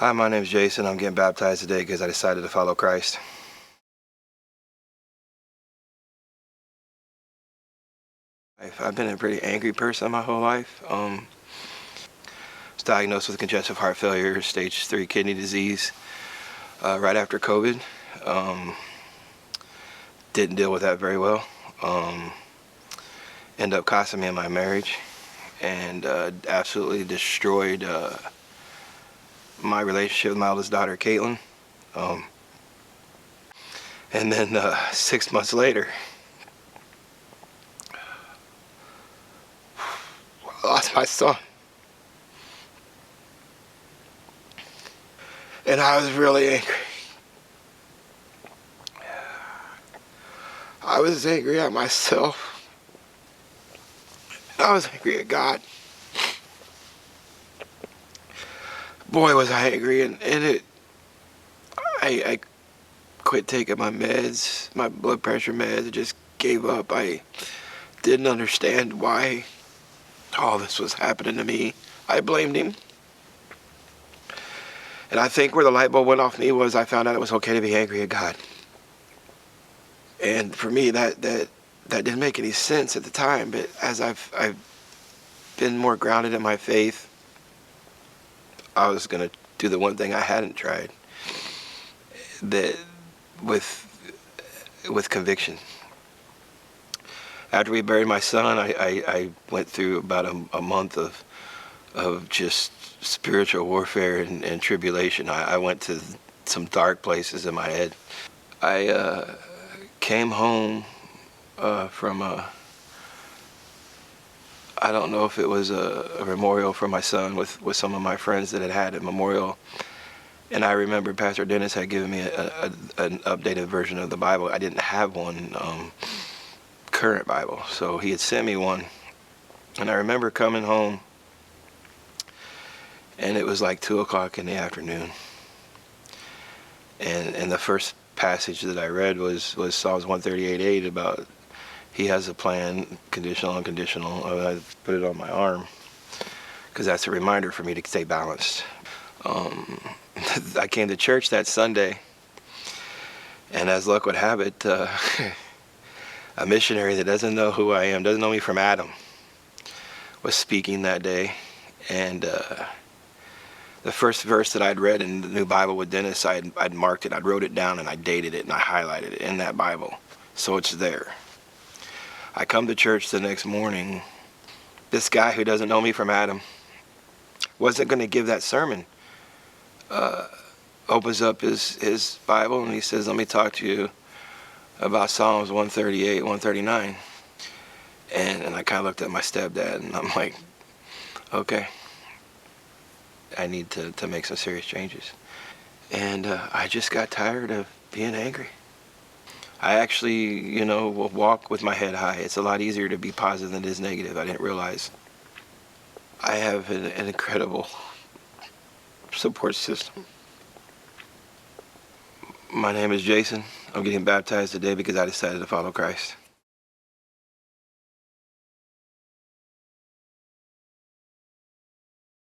Hi, my name is Jason. I'm getting baptized today because I decided to follow Christ. I've been a pretty angry person my whole life. Was diagnosed with congestive heart failure, stage 3 kidney disease, right after COVID. Didn't deal with that very well. Ended up costing me in my marriage and absolutely destroyed my relationship with my oldest daughter, Caitlin. And then 6 months later, I lost my son. And I was really angry. I was angry at myself. I was angry at God. Boy, was I angry, and I quit taking my meds, my blood pressure meds. I just gave up. I didn't understand why all this was happening to me. I blamed him. And I think where the light bulb went off me was I found out it was okay to be angry at God. And for me, that didn't make any sense at the time. But as I've been more grounded in my faith, I was gonna do the one thing I hadn't tried, that with conviction. After we buried my son, I went through about a month of just spiritual warfare and tribulation. I went to some dark places in my head. I came home from I don't know if it was a memorial for my son with some of my friends that had a memorial. And I remember Pastor Dennis had given me an updated version of the Bible. I didn't have one current Bible, so he had sent me one. And I remember coming home, and it was like 2 o'clock in the afternoon. And the first passage that I read was Psalms 138:8 about He has a plan, conditional, unconditional. I put it on my arm because that's a reminder for me to stay balanced. I came to church that Sunday, and as luck would have it, a missionary that doesn't know who I am, doesn't know me from Adam, was speaking that day. And the first verse that I'd read in the New Bible with Dennis, I'd marked it, I'd wrote it down, and I dated it, and I highlighted it in that Bible. So it's there. I come to church the next morning. This guy who doesn't know me from Adam wasn't going to give that sermon. Opens up his Bible and he says, let me talk to you about Psalms 138, 139. And I kind of looked at my stepdad and I'm like, okay, I need to make some serious changes. And I just got tired of being angry. I actually, will walk with my head high. It's a lot easier to be positive than it is negative. I didn't realize. I have an incredible support system. My name is Jason. I'm getting baptized today because I decided to follow Christ.